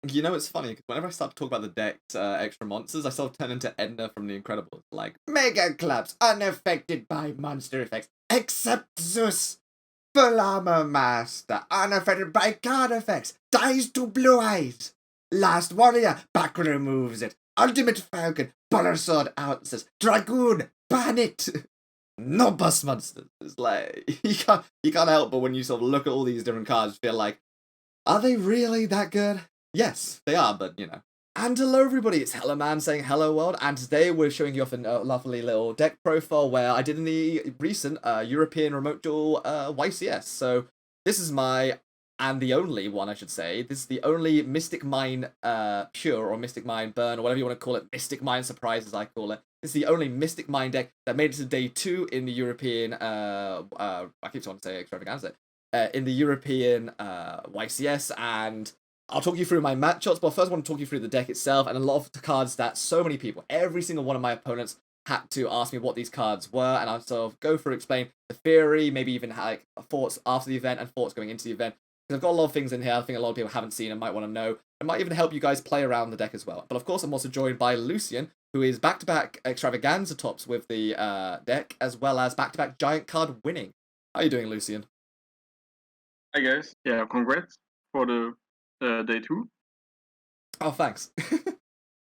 You know, it's funny, 'cause whenever I start to talk about the deck's extra monsters, I sort of turn into Edna from The Incredibles. Like, Mega Clubs, unaffected by monster effects, except Zeus. Full Armor Master, unaffected by card effects, dies to blue eyes. Last Warrior, back removes it. Ultimate Falcon, Polar Sword answers. Dragoon, ban it. No bust monsters. It's like, you can't help but when you sort of look at all these different cards, feel like, are they really that good? Yes, they are, but you know. And hello, everybody. It's Helloman saying hello, world. And today we're showing you off a lovely little deck profile where I did in the recent European Remote Duel YCS. So this is my, and the only one, I should say. This is the only Mystic Mine Pure or Mystic Mine Burn or whatever you want to call it. Mystic Mine Surprise, as I call it. This is the only Mystic Mine deck that made it to day 2 in the European, I keep trying to say extravaganza, in the European YCS, and I'll talk you through my matchups, but first I want to talk you through the deck itself and a lot of the cards that so many people, every single one of my opponents, had to ask me what these cards were, and I'll sort of go through, explain the theory, maybe even like thoughts after the event and thoughts going into the event. Because I've got a lot of things in here I think a lot of people haven't seen and might want to know. It might even help you guys play around the deck as well. But of course, I'm also joined by Lucian, who is back-to-back extravaganza tops with the deck, as well as back-to-back giant card winning. How are you doing, Lucian? Hi guys, yeah, congrats for the day 2. Oh, thanks.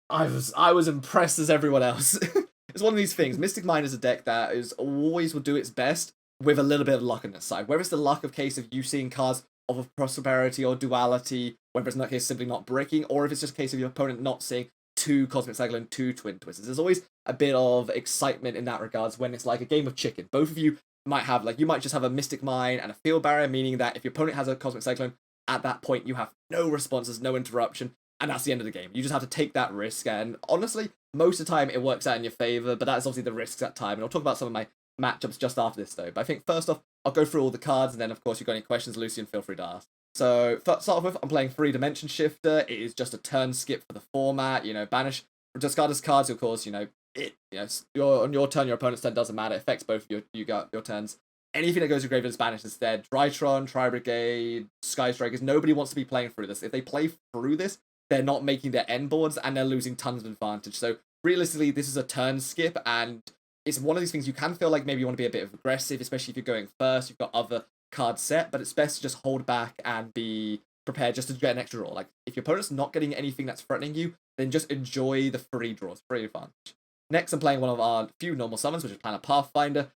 I was impressed as everyone else. It's one of these things. Mystic Mine is a deck that is always will do its best with a little bit of luck on its side. Whether it's the luck of case of you seeing cards of a prosperity or duality, whether it's in that case simply not breaking, or if it's just a case of your opponent not seeing 2 Cosmic Cycle and 2 Twin Twisters. There's always a bit of excitement in that regards when it's like a game of chicken. Both of you might have, like, you might just have a Mystic Mine and a Field Barrier, meaning that if your opponent has a Cosmic Cyclone, at that point you have no responses, no interruption, and that's the end of the game. You just have to take that risk, and honestly, most of the time it works out in your favor, but that's obviously the risks at time, and I'll talk about some of my matchups just after this, though. But I think first off, I'll go through all the cards, and then, of course, if you've got any questions, Lucian, feel free to ask. So, start off with, I'm playing 3 Dimension Shifter. It is just a turn skip for the format, you know, banish, discard as cards, of course, you know, on your turn, your opponent's turn doesn't matter, it affects both of your turns. Anything that goes to graveyard is banished instead. Drytron, Tri-Brigade, Sky Strikers, nobody wants to be playing through this. If they play through this, they're not making their end boards and they're losing tons of advantage. So realistically, this is a turn skip, and it's one of these things you can feel like maybe you want to be a bit aggressive, especially if you're going first, you've got other cards set, but it's best to just hold back and be prepared just to get an extra draw. Like, if your opponent's not getting anything that's threatening you, then just enjoy the free draws, free advantage. Next, I'm playing one of our few normal summons, which is Planet Pathfinder.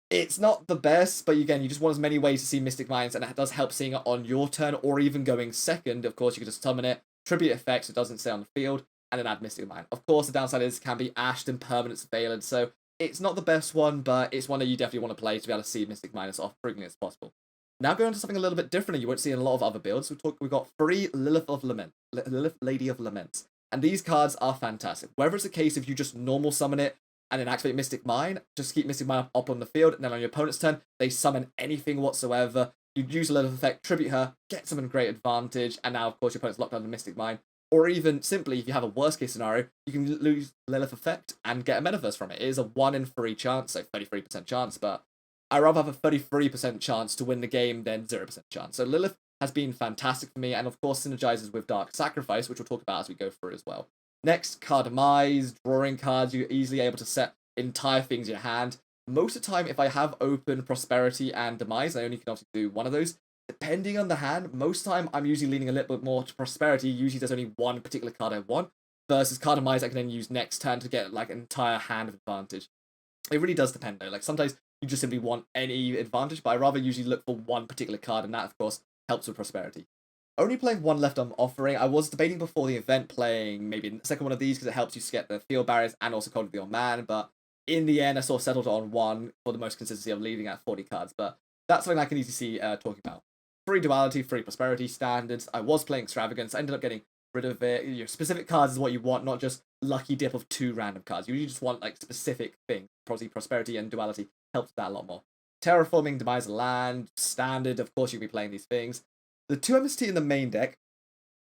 It's not the best, but again, you just want as many ways to see Mystic Mines, and that does help seeing it on your turn, or even going second. Of course, you can just summon it, tribute effects, it doesn't stay on the field, and then add Mystic Mine. Of course, the downside is it can be ashed and permanent surveillance, so it's not the best one, but it's one that you definitely want to play to be able to see Mystic Mine as frequently as possible. Now going to something a little bit different you won't see in a lot of other builds. We've got 3 Lilith of Lament, Lilith Lady of Laments, and these cards are fantastic. Whether it's a case of you just normal summon it and then activate Mystic Mine, just keep Mystic Mine up on the field, and then on your opponent's turn, they summon anything whatsoever. You use a Lilith effect, tribute her, get some great advantage, and now, of course, your opponent's locked under Mystic Mine. Or even, simply, if you have a worst-case scenario, you can lose Lilith effect and get a Metaverse from it. It is a 1 in 3 chance, so 33% chance, but I rather have a 33% chance to win the game than 0% chance. So Lilith has been fantastic for me, and of course synergizes with Dark Sacrifice, which we'll talk about as we go through as well. Next, card demise, drawing cards, you're easily able to set entire things in your hand. Most of the time, if I have open prosperity and demise, I only can obviously do one of those. Depending on the hand, most of the time I'm usually leaning a little bit more to prosperity. Usually there's only one particular card I want, versus card demise I can then use next turn to get like an entire hand of advantage. It really does depend though. Like, sometimes you just simply want any advantage, but I rather usually look for one particular card, and that of course helps with prosperity. Only playing one left on offering. I was debating before the event playing maybe the second one of these because it helps you get the field barriers and also Code of the Old Man, but in the end I sort of settled on one for the most consistency of leading at 40 cards, but that's something I can easily see talking about. 3 duality, 3 prosperity standards. I was playing extravagance. I ended up getting rid of it. Your specific cards is what you want, not just lucky dip of 2 random cards. You usually just want like specific things. Probably prosperity and duality helps that a lot more. Terraforming, demise of land, standard. Of course, you'll be playing these things. The 2 MST in the main deck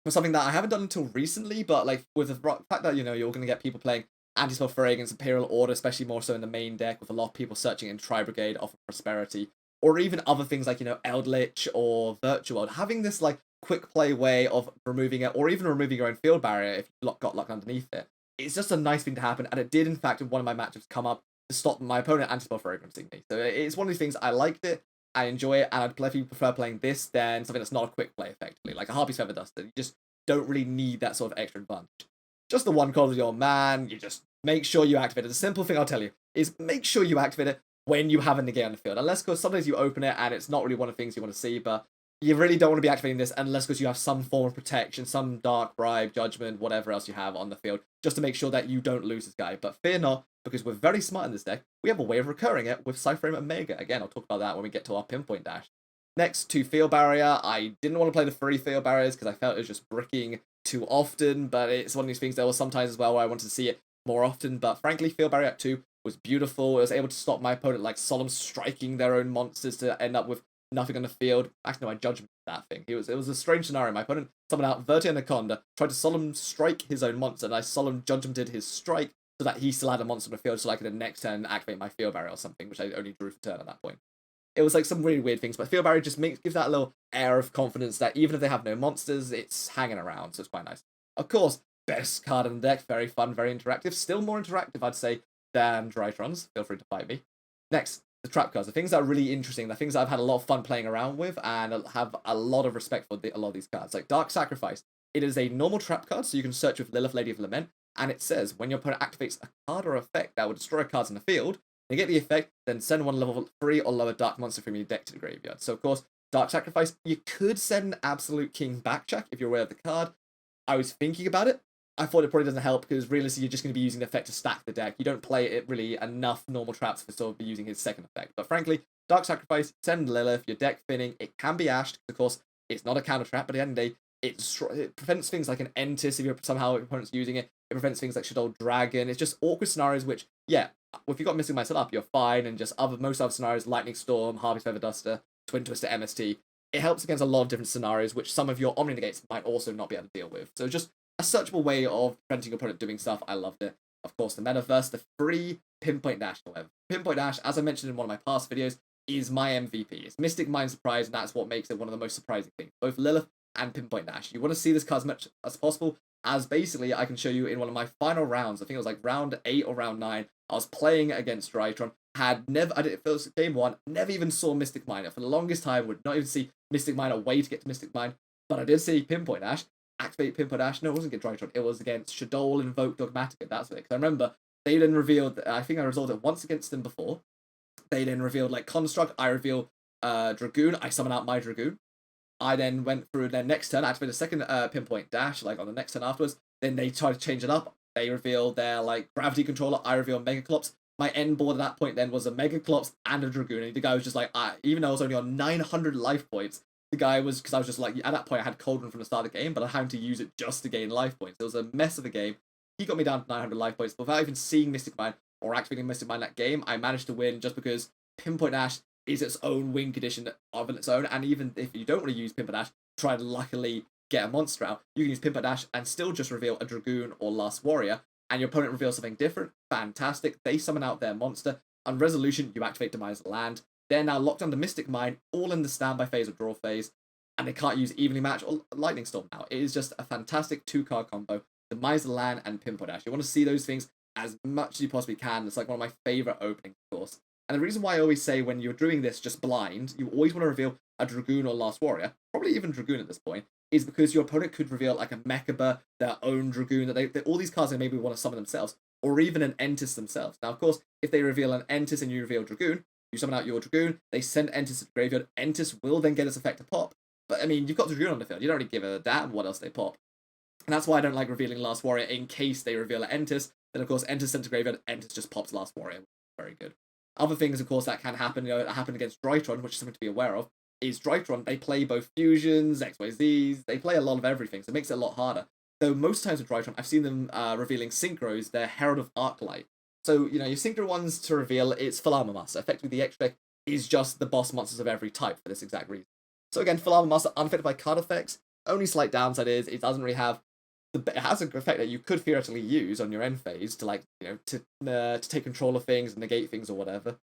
was something that I haven't done until recently, but like with the fact that, you know, you're going to get people playing Anti-Spell against Imperial Order, especially more so in the main deck, with a lot of people searching in Tri-Brigade off of Prosperity, or even other things like, you know, Eldritch or Virtual World, having this like quick play way of removing it, or even removing your own field barrier if you got luck underneath it. It's just a nice thing to happen, and it did, in fact, in one of my matchups come up to stop my opponent anti-spell fragranting me. So it's one of these things, I liked it, I enjoy it, and I'd definitely prefer playing this than something that's not a quick play, effectively, like a Harpy's Feather Duster. You just don't really need that sort of extra advantage. Just the one call of your man, you just make sure you activate it. The simple thing I'll tell you is make sure you activate it when you have a negate on the field. Unless, because sometimes you open it and it's not really one of the things you want to see, but you really don't want to be activating this unless because you have some form of protection, some dark bribe, judgment, whatever else you have on the field, just to make sure that you don't lose this guy. But fear not, because we're very smart in this deck. We have a way of recurring it with Cyframe Omega. Again, I'll talk about that when we get to our pinpoint dash. Next to Field Barrier, I didn't want to play the free Field Barriers because I felt it was just bricking too often, but it's one of these things there was sometimes as well where I wanted to see it more often, but frankly, Field Barrier at 2 was beautiful. It was able to stop my opponent like Solemn striking their own monsters to end up with nothing on the field. Actually, no, I judged that thing. It was a strange scenario. My opponent summoned out Verti Anaconda, tried to Solemn strike his own monster, and I Solemn judgmented his strike so that he still had a monster on the field so I could the next turn activate my Field Barrier or something, which I only drew for turn at that point. It was like some really weird things, but Field Barrier just gives that little air of confidence that even if they have no monsters, it's hanging around, so it's quite nice. Of course, best card in the deck, very fun, very interactive, still more interactive, I'd say, than Drytrons. Feel free to fight me. Next, the trap cards, the things that are really interesting, the things that I've had a lot of fun playing around with, and have a lot of respect for a lot of these cards. Like Dark Sacrifice, it is a normal trap card, so you can search with Lilith, Lady of Lament, and it says, when your opponent activates a card or effect that will destroy cards in the field, you get the effect, then send one level 3 or lower dark monster from your deck to the graveyard. So, of course, Dark Sacrifice, you could send Absolute King Backtrack if you're aware of the card. I was thinking about it. I thought it probably doesn't help because realistically, you're just going to be using the effect to stack the deck. You don't play it really enough normal traps for sort of be using his second effect. But frankly, Dark Sacrifice, send Lilith, your deck thinning. It can be ashed. Of course, it's not a counter trap, but at the end of the day, it prevents things like an Entis if you're somehow your opponent's using it. It prevents things like Shadow Dragon. It's just awkward scenarios which, yeah, if you've got Mystic Mind set up, you're fine. And just most other scenarios, Lightning Storm, Harvey's Feather Duster, Twin Twister, MST, it helps against a lot of different scenarios, which some of your Omni Negates might also not be able to deal with. So just a searchable way of preventing your opponent doing stuff. I loved it. Of course, the Metaverse, the free Pinpoint Dash, however. Pinpoint Dash, as I mentioned in one of my past videos, is my MVP. It's Mystic Mind Surprise, and that's what makes it one of the most surprising things. Both Lilith and Pinpoint Dash. You want to see this card as much as possible, as basically I can show you in one of my final rounds. I think it was like round 8 or round 9. I was playing against Drytron. I did it was game 1, never even saw Mystic Miner. For the longest time, would not even see Mystic Miner way to get to Mystic Mine. But I did see Pinpoint Dash, activate Pinpoint Dash. No, it wasn't against Drytron. It was against Shadol Invoke Dogmatica. That's it. Because I remember they then revealed, I think I resolved it once against them before. They then revealed like Construct. I reveal Dragoon. I summon out my Dragoon. I then went through their next turn, activated a second Pinpoint Dash, like on the next turn afterwards. Then they tried to change it up. They revealed their like Gravity Controller. I revealed Megaclops. My end board at that point then was a Megaclops and a Dragoon. And the guy was just like, even though I was only on 900 life points, the guy was, because I was just like, at that point I had Cauldron from the start of the game, but I had to use it just to gain life points. It was a mess of a game. He got me down to 900 life points, but without even seeing Mystic Mine or activating Mystic Mine that game, I managed to win just because Pinpoint Dash is its own win condition of its own. And even if you don't want to use Pinpoint Dash, try to luckily get a monster out, you can use Pinpoint Dash and still just reveal a Dragoon or Last Warrior, and your opponent reveals something different. Fantastic. They summon out their monster. On resolution, you activate Demise Land. They're now locked under Mystic Mine, all in the standby phase or draw phase, and they can't use Evenly Match or Lightning Storm now. It is just a fantastic 2-card combo. Demise Land and Pinpoint Dash. You want to see those things as much as you possibly can. It's like one of my favorite openings, of course. And the reason why I always say when you're doing this just blind, you always want to reveal a Dragoon or Last Warrior, probably even Dragoon at this point, is because your opponent could reveal like a Mechaba, their own Dragoon, that they all these cards they maybe want to summon themselves, or even an Entis themselves. Now, of course, if they reveal an Entis and you reveal Dragoon, you summon out your Dragoon, they send Entis to the graveyard, Entis will then get its effect to pop. But I mean, you've got Dragoon on the field, you don't really give a damn what else they pop. And that's why I don't like revealing Last Warrior in case they reveal an Entis. Then, of course, Entis sent to graveyard, Entis just pops Last Warrior. Very good. Other things, of course, that can happen, that happened against Drytron, which is something to be aware of, is Drytron, they play both fusions, XYZs, they play a lot of everything, so it makes it a lot harder. Though most times with Drytron, I've seen them revealing Synchros, their Herald of Arclight. So, your Synchro ones to reveal, it's Full Armor Master. Effectively, the extra deck is just the boss monsters of every type for this exact reason. So again, Full Armor Master, unaffected by card effects. Only slight downside is, it doesn't really have it has an effect that you could theoretically use on your end phase to to take control of things and negate things or whatever.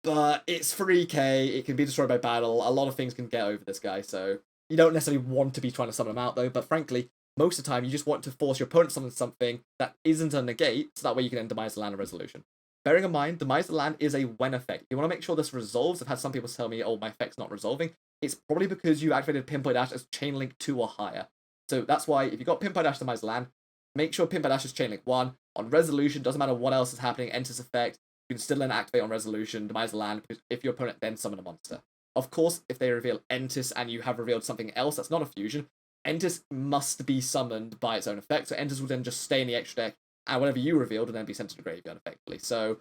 But it's 3k, it can be destroyed by battle, a lot of things can get over this guy, so You don't necessarily want to be trying to summon them out though, but frankly, most of the time you just want to force your opponent to summon something that isn't a negate, so that way you can then demise the land of resolution. Bearing in mind, demise the land is a when effect. If you want to make sure this resolves, I've had some people tell me, oh, my effect's not resolving. It's probably because you activated Pinpoint Dash as Chain Link 2 or higher. So that's why if you got Pinpoint Dash demise the land, make sure Pinpoint Dash is Chain Link 1. On resolution, doesn't matter what else is happening, enters effect, you can still then activate on resolution, demise the land, if your opponent then summon a monster. Of course, if they reveal Entis and you have revealed something else that's not a fusion, Entis must be summoned by its own effect, so Entis will then just stay in the extra deck, and whatever you revealed will then be sent to the graveyard effectively. So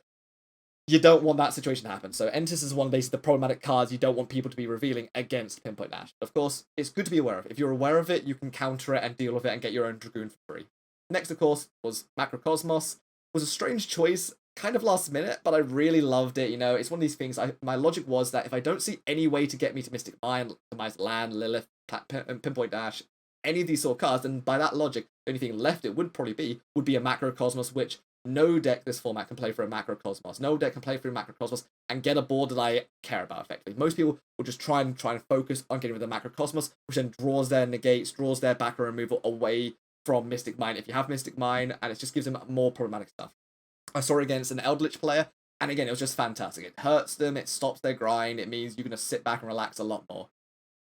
you don't want that situation to happen. So Entis is one of basically the problematic cards you don't want people to be revealing against Pinpoint Dash. Of course, it's good to be aware of. If you're aware of it, you can counter it and deal with it and get your own Dragoon for free. Next, of course, was Macrocosmos. Was a strange choice, kind of last minute, but I really loved it. You know, it's one of these things. My logic was that if I don't see any way to get me to Mystic Mine, Demise Land, Lilith, Pinpoint Dash, any of these sort of cards, then by that logic, the only thing left it would be a Macrocosmos, which no deck this format can play for a Macrocosmos. No deck can play for a Macrocosmos and get a board that I care about effectively. Most people will just try and focus on getting rid of the Macrocosmos, which then draws their negates, draws their backer removal away from Mystic Mine if you have Mystic Mine, and it just gives them more problematic stuff. I saw it against an Eldritch player, and again, it was just fantastic. It hurts them, it stops their grind, it means you're going to sit back and relax a lot more.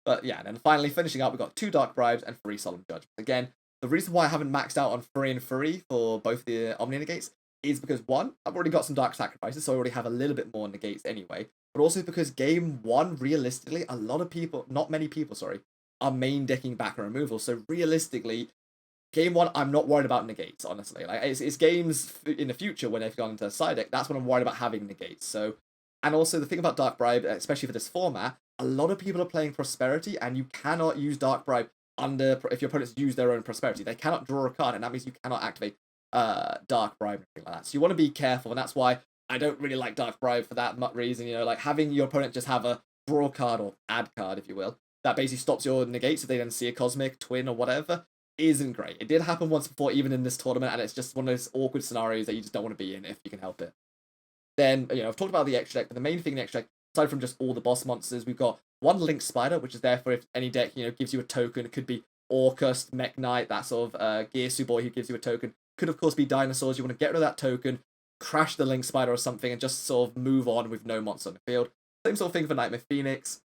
But yeah, and then finally, finishing up, we've got 2 Dark Bribes and 3 Solemn Judgments. Again, the reason why I haven't maxed out on 3 and 3 for both the Omni Negates is because, one, I've already got some Dark Sacrifices, so I already have a little bit more negates anyway, but also because game 1, realistically, not many people, are main decking backer removal, so realistically, game 1, I'm not worried about negates, honestly. Like, it's games in the future when they've gone into a side deck, that's when I'm worried about having negates. So, and also the thing about Dark Bribe, especially for this format, a lot of people are playing Prosperity, and you cannot use Dark Bribe if your opponents use their own Prosperity. They cannot draw a card, and that means you cannot activate Dark Bribe and everything like that. So you want to be careful, and that's why I don't really like Dark Bribe for that reason. You know, like having your opponent just have a draw card or add card, if you will, that basically stops your negates if they then see a Cosmic, Twin, or whatever, isn't great. It did happen once before, even in this tournament, and it's just one of those awkward scenarios that you just don't want to be in if you can help it. Then, you know, I've talked about the extra deck, but the main thing in the extra deck, aside from just all the boss monsters, we've got 1 Link Spider, which is there for if any deck, you know, gives you a token. It could be Orcust, Mech Knight, that sort of Gearsu Boy who gives you a token. Could, of course, be Dinosaurs. You want to get rid of that token, crash the Link Spider or something, and just sort of move on with no monster on the field. Same sort of thing for Nightmare Phoenix.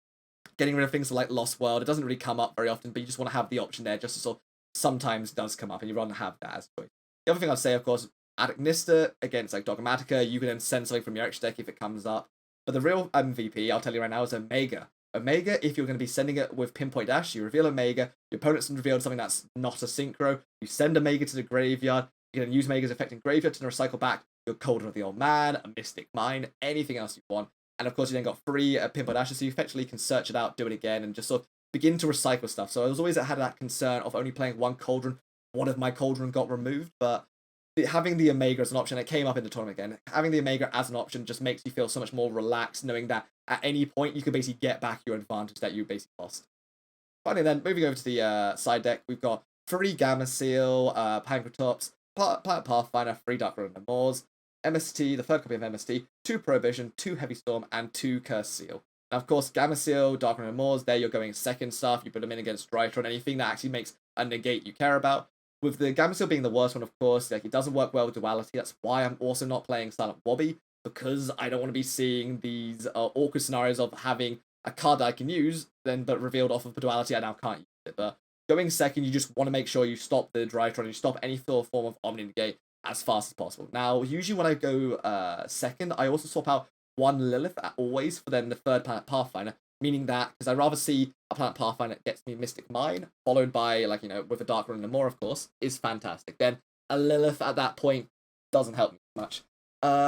Getting rid of things like Lost World. It doesn't really come up very often, but you just want to have the option there just to sort of sometimes does come up, and you rather have that as a choice. The other thing I'd say, of course, Adagnister against like Dogmatica, you can then send something from your extra deck if it comes up. But the real MVP, I'll tell you right now, is Omega. Omega, if you're going to be sending it with Pinpoint Dash, you reveal Omega, your opponent's revealed something that's not a synchro, you send Omega to the graveyard, you can use Omega's effect in graveyard to recycle back your Cauldron of the Old Man, a Mystic Mine, anything else you want. And of course, you then got 3 Pinpoint Dashes, so you effectively can search it out, do it again, and just sort of begin to recycle stuff. So I was always had that concern of only playing 1 Cauldron. What if my Cauldron got removed? But having the Omega as an option, it came up in the tournament again. Having the Omega as an option just makes you feel so much more relaxed, knowing that at any point you can basically get back your advantage that you basically lost. Finally, then moving over to the side deck, we've got 3 Gamma Seal, Pankratops, Pathfinder, 3 Dark Road and Moors, MST, the third copy of MST, 2 Prohibition, 2 Heavy Storm, and 2 Curse Seal. Now, of course, Gamma Seal, Dark Road and Moors, there you're going second stuff. You put them in against Drytron, anything that actually makes a negate you care about. With the Gamma Seal being the worst one, of course, like it doesn't work well with Duality. That's why I'm also not playing Silent Wobby, because I don't want to be seeing these awkward scenarios of having a card that I can use, but revealed off of Duality, I now can't use it. But going second, you just want to make sure you stop the Drytron, you stop any form of Omni Negate as fast as possible. Now, usually when I go second, I also swap out 1 Lilith always for then the third planet Pathfinder, meaning that, because I'd rather see a planet Pathfinder that gets me Mystic Mine, followed by, like, you know, with a Dark Rune and more, of course, is fantastic. Then a Lilith at that point doesn't help me much.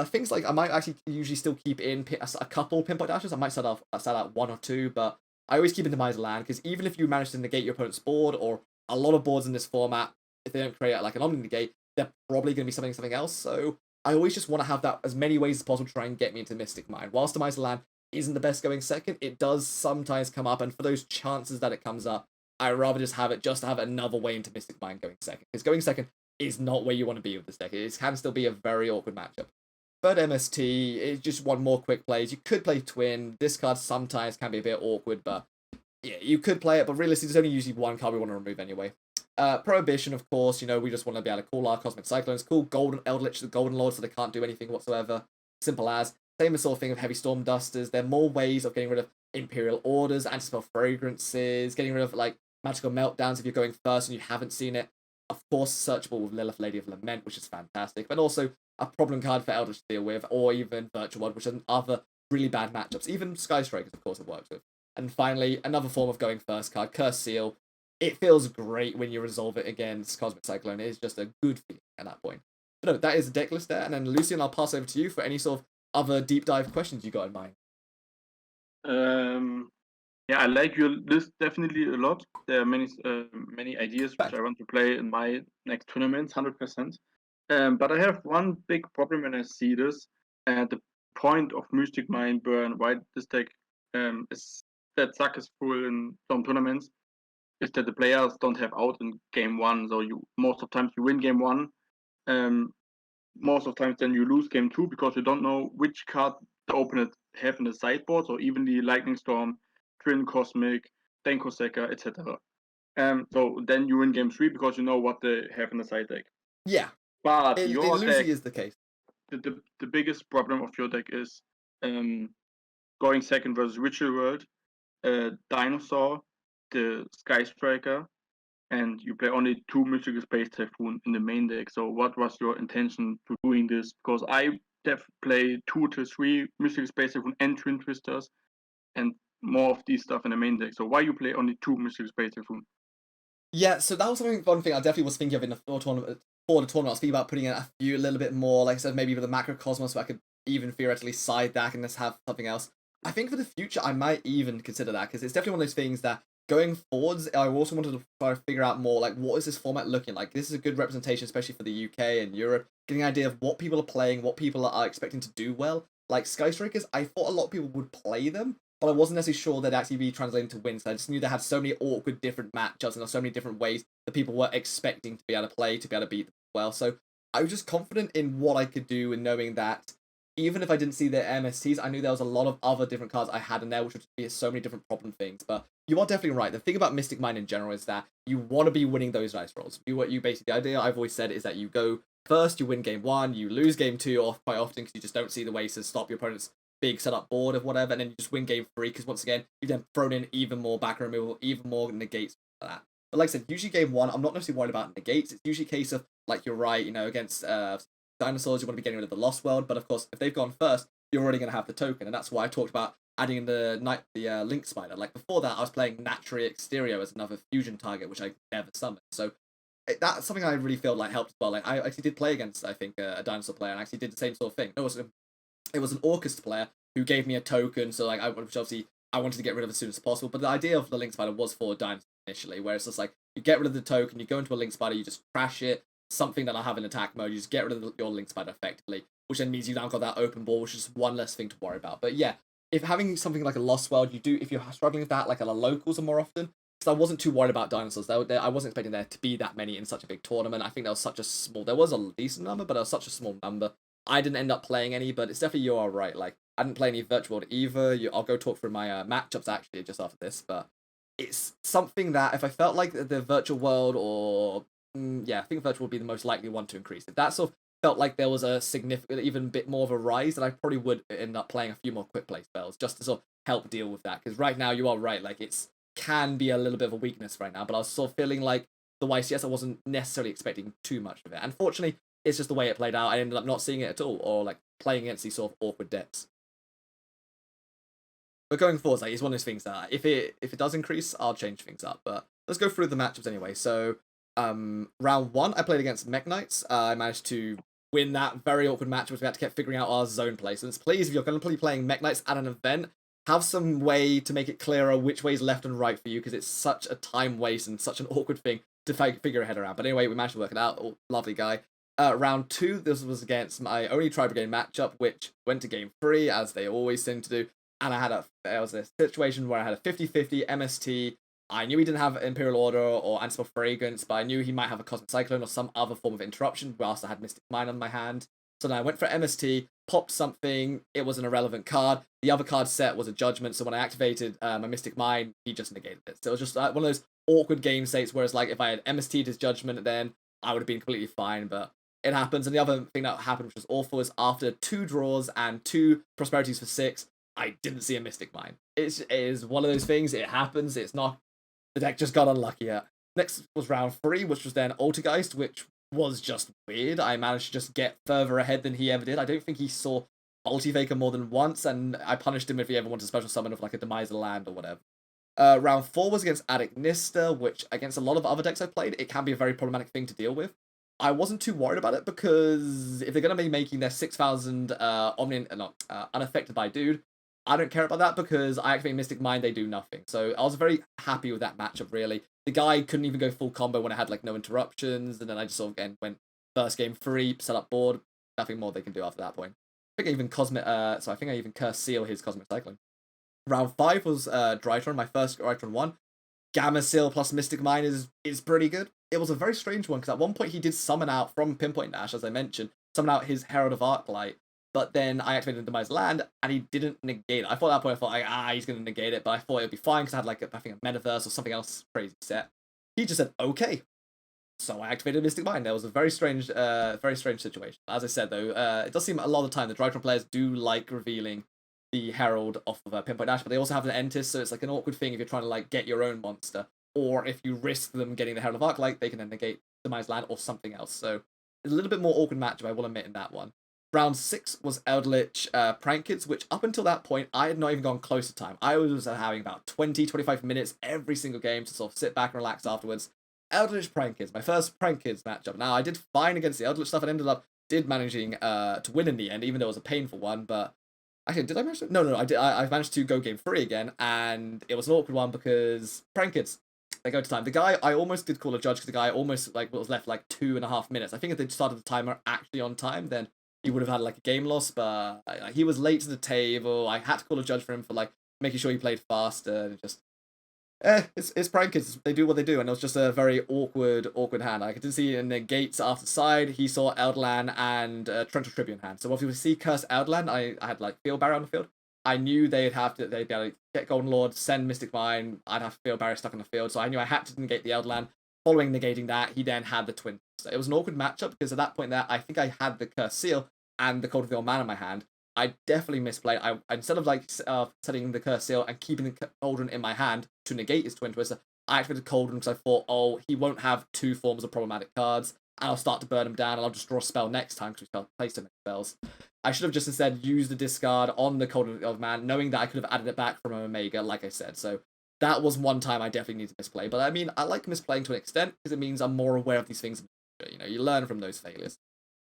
Things like, I might actually usually still keep in a couple Pinpoint Dashes. I might set out 1 or 2, but I always keep in Demise Land, because even if you manage to negate your opponent's board, or a lot of boards in this format, if they don't create like an Omni Negate, they're probably going to be something else. So I always just want to have that as many ways as possible to try and get me into Mystic Mine. Whilst Demise Land isn't the best going second, it does sometimes come up, and for those chances that it comes up, I'd rather just have another way into Mystic Mine going second. Because going second is not where you want to be with this deck. It can still be a very awkward matchup. Third MST is just 1 more quick plays. You could play Twin. This card sometimes can be a bit awkward, but Yeah, you could play it, but realistically, there's only usually one card we want to remove anyway. Prohibition, of course, we just want to be able to call our Cosmic Cyclones, call Golden Eldritch the Golden Lord so they can't do anything whatsoever. Simple as. Same as sort of thing of Heavy Storm Dusters. There are more ways of getting rid of Imperial Orders, Anti-Spell Fragrances, getting rid of, Magical Meltdowns if you're going first and you haven't seen it. Of course, searchable with Lilith, Lady of Lament, which is fantastic, but also a problem card for Eldritch to deal with, or even Virtual World, which are other really bad matchups. Even Sky Strikers, of course, it works with. And finally, another form of going first card, Curse Seal. It feels great when you resolve it against Cosmic Cyclone. It is just a good feeling at that point. But no, that is the deck list there. And then, Lucian, I'll pass over to you for any sort of other deep dive questions you got in mind. Yeah, I like your list definitely a lot. There are many ideas which I want to play in my next tournaments, 100%. But I have one big problem when I see this. The point of Mystic Mind Burn, why this deck is that successful in some tournaments, is that the players don't have out in game one. So most of times you win game one. Most of times then you lose game two because you don't know which card the opponent have in the sideboard, or even the Lightning Storm, Twin Cosmic, Denkoseka, etc. So then you win game three because you know what they have in the side deck. Yeah, but it your loosely deck is the case. The biggest problem of your deck is going second versus Ritual World, Dinosaur, the Sky Striker, and you play only 2 Mystical Space Typhoon in the main deck. So what was your intention to doing this? Because I play 2 to 3 Mystical Space Typhoon and Twin Twisters, and more of these stuff in the main deck. So why you play only 2 Mystical Space Typhoon? Yeah, so that was one thing I definitely was thinking of in the tournament. For the tournament, I was thinking about putting in a few a little bit more, like I said, maybe with a Macrocosmos, where I could even theoretically side that and just have something else. I think for the future, I might even consider that, because it's definitely one of those things that going forwards, I also wanted to try to figure out more, like, what is this format looking like? This is a good representation, especially for the UK and Europe, getting an idea of what people are playing, what people are expecting to do well. Like Sky Strikers, I thought a lot of people would play them, but I wasn't necessarily sure they'd actually be translating to wins. I just knew they had so many awkward different matchups and there were so many different ways that people were expecting to be able to play, to be able to beat them well. So I was just confident in what I could do and knowing that even if I didn't see their MSTs, I knew there was a lot of other different cards I had in there, which would be so many different problem things. But you are definitely right. The thing about Mystic Mind in general is that you want to be winning those dice rolls. You basically, the idea I've always said is that you go first, you win game one, you lose game two off quite often because you just don't see the ways to stop your opponent's big setup board of whatever, and then you just win game three because once again, you've then thrown in even more back removal, even more negates for that. But like I said, usually game one, I'm not necessarily worried about negates. It's usually a case of, like, you're right, against dinosaurs, you want to be getting rid of the Lost World, but of course, if they've gone first, you're already going to have the token, and that's why I talked about adding in the Link Spider. Like before that, I was playing Naturally Exterior as another fusion target, which I never summoned. So that's something I really feel like helped as well. Like I actually did play against, I think, a dinosaur player, and actually did the same sort of thing. It was an Orcust player who gave me a token, so like which obviously I wanted to get rid of as soon as possible. But the idea of the Link Spider was for dinosaurs initially, where it's just like you get rid of the token, you go into a Link Spider, you just crash it, something that I have in attack mode, you just get rid of your Link Spider effectively, which then means you now got that open ball, which is one less thing to worry about. But yeah, if having something like a Lost World, if you're struggling with that, like a locals are more often, because I wasn't too worried about dinosaurs. I wasn't expecting there to be that many in such a big tournament. I think there was a decent number, but there was such a small number. I didn't end up playing any, but it's definitely, you are right. Like, I didn't play any Virtual World either. I'll go talk through my matchups actually just after this, but it's something that if I felt like the Virtual World I think Virtual would be the most likely one to increase. If that sort of felt like there was a significant, even bit more of a rise, then I probably would end up playing a few more quick play spells just to sort of help deal with that. Because right now, you are right, like it's can be a little bit of a weakness right now, but I was sort of feeling like the YCS, I wasn't necessarily expecting too much of it. Unfortunately, it's just the way it played out. I ended up not seeing it at all, or like playing against these sort of awkward decks. But going forward, like, it's one of those things that if it does increase, I'll change things up. But let's go through the matchups anyway. So, round one, I played against Mech Knights. I managed to win that very awkward match, which we had to keep figuring out our zone placements. Please, if you're going to be playing Mech Knights at an event, have some way to make it clearer which way is left and right for you, because it's such a time waste and such an awkward thing to figure your head around. But anyway, we managed to work it out. Oh, lovely guy. Round two, this was against my only Tri-Brigade matchup, which went to game three, as they always seem to do. And there was a situation where I had a 50-50 MST. I knew he didn't have Imperial Order or Anti-Spell Fragrance, but I knew he might have a Cosmic Cyclone or some other form of interruption, whilst I had Mystic Mine on my hand. So then I went for MST, popped something, it was an irrelevant card. The other card set was a judgment, so when I activated my Mystic Mine, he just negated it. So it was just one of those awkward game states, whereas like if I had MST'd his judgment, then I would have been completely fine, but it happens. And the other thing that happened, which was awful, is after 2 draws and 2 prosperities for 6, I didn't see a Mystic Mine. It is one of those things, it happens, it's not, the deck just got unlucky yet. Next was round 3, which was then Altergeist, which was just weird. I managed to just get further ahead than he ever did. I don't think he saw Multi-Faker more than once, and I punished him if he ever wanted a special summon of like a Demise of Land or whatever. Round 4 was against Addict Nista, which against a lot of other decks I've played, it can be a very problematic thing to deal with. I wasn't too worried about it because if they're going to be making their 6,000 unaffected by dude, I don't care about that because I activate Mystic Mind, they do nothing. So I was very happy with that matchup, really. The guy couldn't even go full combo when I had like no interruptions, and then I just sort of again went first game free, set up board, nothing more they can do after that point. I think I even Curse Seal his Cosmic Cyclone. Round 5 was Drytron, my first Drytron one. Gamma Seal plus Mystic Mine is pretty good. It was a very strange one because at one point he did summon out from Pinpoint Dash, as I mentioned, summon out his Herald of Arclight, but then I activated Demise Land and he didn't negate it. I thought at that point, he's going to negate it, but I thought it would be fine because I had like I think a Metaverse or something else crazy set. He just said, okay. So I activated Mystic Mine. That was a very strange situation. As I said though, it does seem a lot of the time the Drytron players do like revealing the Herald off of Pinpoint Dash, but they also have an Entis, so it's like an awkward thing if you're trying to like get your own monster, or if you risk them getting the Herald of Arclight, they can then negate Demise Land or something else. So it's a little bit more awkward matchup, I will admit, in that one. Round 6 was Eldritch Prank Kids, which up until that point, I had not even gone close to time. I was having about 20-25 minutes every single game to sort of sit back and relax afterwards. Eldritch Prank Kids, my first Prank Kids matchup. Now, I did fine against the Eldritch stuff and ended up managing to win in the end, even though it was a painful one, but actually, did I manage to? No, I did. I managed to go game 3 again, and it was an awkward one because Prank Kids, they go to time. The guy, I almost did call a judge because the guy almost like was left like 2.5 minutes. I think if they'd started the timer actually on time, then he would have had like a game loss, but he was late to the table. I had to call a judge for him for like making sure he played faster. And just, it's Prank Kids. They do what they do, and it was just a very awkward hand. I could see in the gates after side, he saw Elderland and Torrential Tribune hand. So if you see Curse Elderland, I had like Field Barrier on the field. I knew they'd be able to get Golden Lord, send Mystic Mine. I'd have Field Barrier stuck in the field, so I knew I had to negate the Elderland. Following negating that, he then had the Twin. So it was an awkward matchup because at that point there, I think I had the Curse Seal and the Cold of the Old Man in my hand. I definitely misplayed. I instead of like setting the Curse Seal and keeping the Cauldron in my hand to negate his Twin Twister, I activated Cauldron because I thought, oh, he won't have 2 forms of problematic cards, and I'll start to burn him down, and I'll just draw a spell next time because we placed so many spells. I should have just instead used the discard on the Cauldron of the Old Man, knowing that I could have added it back from an Omega, like I said. So that was one time I definitely need to misplay. But I mean, I like misplaying to an extent because it means I'm more aware of these things. You know, you learn from those failures.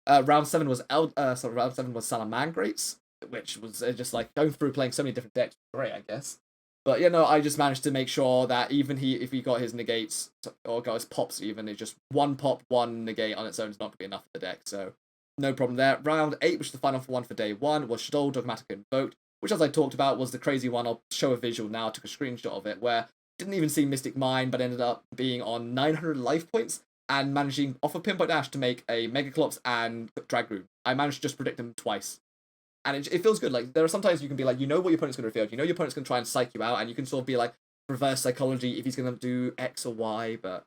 Round 7 was Salamangrates, which was just like going through playing so many different decks. Great, I guess. But you know, I just managed to make sure that even if he got his negates or got his pops, even it's just 1 pop, 1 negate on its own is not going to be enough for the deck. So no problem there. Round 8, which is the final one for day 1, was Shadol Dogmatic Invoked, which, as I talked about, was the crazy one. I'll show a visual now. I took a screenshot of it where didn't even see Mystic Mine, but ended up being on 900 life points and managing off of Pinpoint Dash to make a Megaclops and Dragoon. I managed to just predict them twice. And it feels good. Like, there are sometimes you can be like, you know what your opponent's going to reveal. You know your opponent's going to try and psych you out, and you can sort of be like, reverse psychology if he's going to do X or Y, but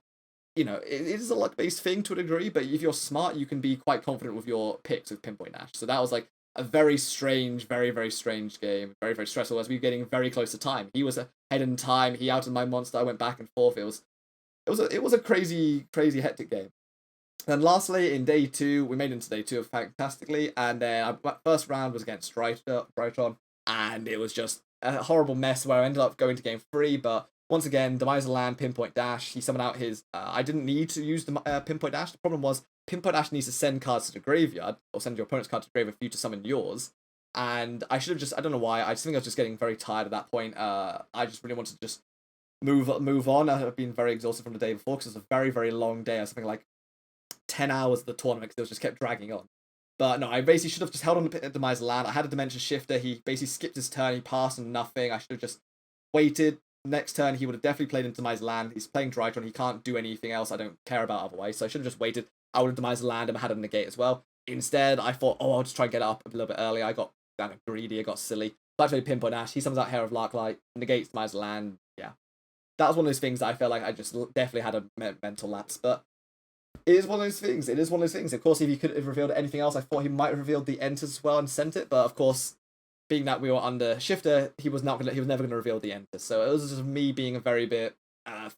you know, it is a luck-based thing to a degree, but if you're smart, you can be quite confident with your picks with Pinpoint Dash. So that was like a very strange, very, very strange game. Very, very stressful as we were getting very close to time. He was ahead in time, he outed my monster, I went back and forth. It was a crazy, crazy hectic game. And lastly, in day 2, we made it into day 2 fantastically, and then our first round was against Drytron, and it was just a horrible mess where I ended up going to game 3, but once again, Demise of Land, Pinpoint Dash, he summoned out his... I didn't need to use the Pinpoint Dash. The problem was, Pinpoint Dash needs to send cards to the graveyard, or send your opponent's card to the graveyard for you to summon yours. And I should have just... I don't know why, I just think I was just getting very tired at that point. I just really wanted to just move on. I've been very exhausted from the day before, because it was a very, very long day. I was something like 10 hours of the tournament, because it just kept dragging on. But no, I basically should have just held on to Demise of Land. I had a Dimension Shifter, he basically skipped his turn, he passed and nothing. I should have just waited. Next turn, he would have definitely played into Demise Land. He's playing Drytron. He can't do anything else I don't care about otherwise. So I should have just waited. I would have Demise Land and had a negate as well. Instead, I thought, oh, I'll just try and get it up a little bit early. I got kind of greedy, I got silly. So I played Pinpoint Ash. He summons out Hair of Larklight, negates my land. Yeah. That was one of those things that I felt like I just definitely had a mental lapse. But it is one of those things. It is one of those things. Of course, if he could have revealed anything else, I thought he might have revealed the Enters as well and sent it. But of course, being that we were under Shifter, he was never going to reveal the Enters. So it was just me being a very bit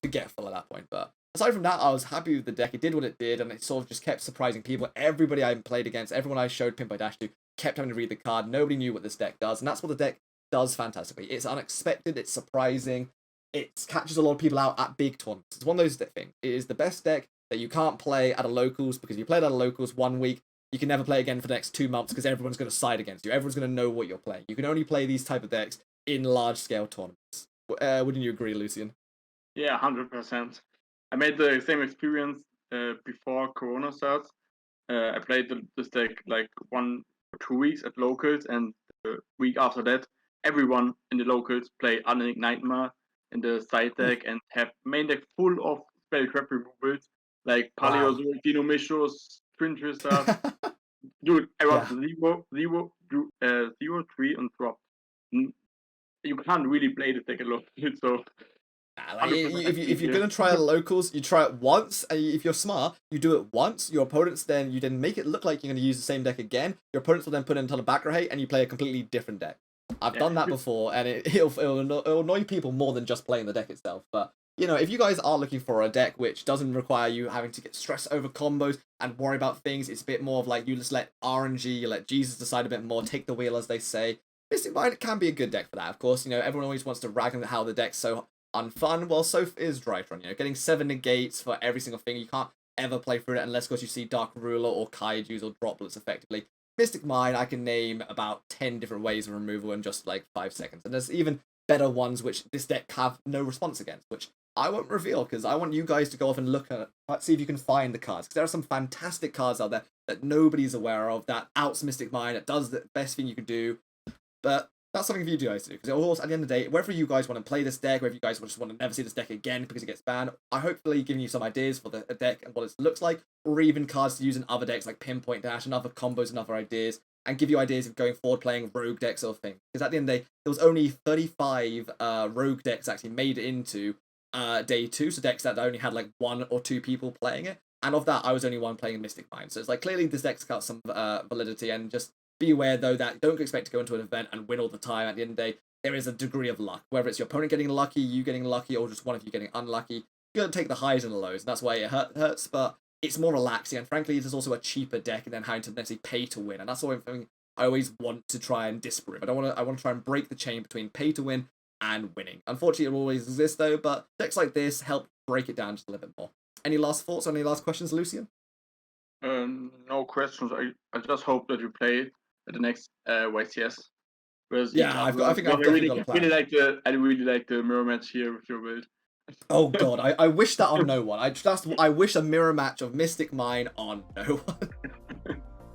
forgetful at that point. But aside from that, I was happy with the deck. It did what it did, and it sort of just kept surprising people. Everybody I played against, everyone I showed Pinpoint Dash to, kept having to read the card. Nobody knew what this deck does, and that's what the deck does fantastically. It's unexpected, it's surprising, it catches a lot of people out at big tournaments. It's one of those things. It is the best deck that you can't play at a locals, because if you play it at a locals 1 week, you can never play again for the next 2 months because everyone's going to side against you. Everyone's going to know what you're playing. You can only play these type of decks in large-scale tournaments. Wouldn't you agree, Lucian? Yeah, 100%. I made the same experience before Corona starts. I played this deck like 1 or 2 weeks at locals, and the week after that, everyone in the locals play Unlink Nightmare in the side deck and have main deck full of spell trap removals like Paleozoic, Dinomishos, Twin Twister. Dude, I was 0-3 on drop. You can't really play this deck alone. So if you're gonna try locals, you try it once, and if you're smart, you do it once. Your opponents then make it look like you're gonna use the same deck again. Your opponents will then put in a ton of backrow hate, and you play a completely different deck. I've done that before, and it'll annoy people more than just playing the deck itself. But if you guys are looking for a deck which doesn't require you having to get stressed over combos and worry about things, it's a bit more of like you just let RNG, you let Jesus decide a bit more, take the wheel as they say. Mystic Mind can be a good deck for that. Of course, everyone always wants to rag on how the deck's so unfun. Well, so is Drytron. Getting 7 negates for every single thing. You can't ever play through it unless, of course, you see Dark Ruler or Kaijus or Droplets effectively. Mystic Mind, I can name about 10 different ways of removal in just like 5 seconds. And there's even better ones which this deck have no response against, which I won't reveal because I want you guys to go off and look at, see if you can find the cards. Because there are some fantastic cards out there that nobody's aware of, that outs Mystic Mind, that does the best thing you can do. But that's something for you guys to do, because of course, at the end of the day, whether you guys want to play this deck, whether you guys just want to never see this deck again because it gets banned, I hopefully giving you some ideas for the deck and what it looks like, or even cards to use in other decks like Pinpoint Dash and other combos and other ideas, and give you ideas of going forward playing rogue decks or things. Because at the end of the day, there was only 35 rogue decks actually made it into day 2, so decks that only had like 1 or 2 people playing it, and of that, I was only one playing Mystic Mind. So it's like clearly this deck's got some validity, and just be aware, though, that don't expect to go into an event and win all the time. At the end of the day, there is a degree of luck. Whether it's your opponent getting lucky, you getting lucky, or just one of you getting unlucky, you're going to take the highs and the lows. And that's why it hurts, but it's more relaxing. And frankly, it is also a cheaper deck than having to necessarily pay to win. And that's something I always want to try and disprove. I want to try and break the chain between pay to win and winning. Unfortunately, it will always exist, though, but decks like this help break it down just a little bit more. Any last thoughts or any last questions, Lucian? No questions. I just hope that you play it at the next YCS. Yeah, I think I've definitely got a plan. I really like the mirror match here with your build. Oh god, I wish that on no one. I wish a mirror match of Mystic Mine on no one.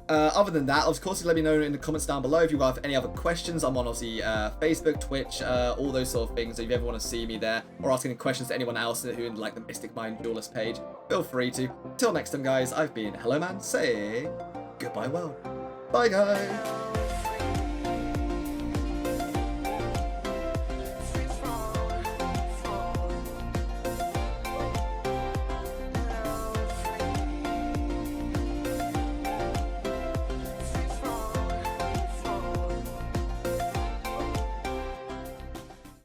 Other than that, of course, let me know in the comments down below if you have any other questions. I'm on obviously Facebook, Twitch, all those sort of things. So if you ever want to see me there or ask any questions to anyone else who would like the Mystic Mine Duelist page, feel free to. Till next time, guys, I've been Helloman. Say goodbye, world. Bye, guys.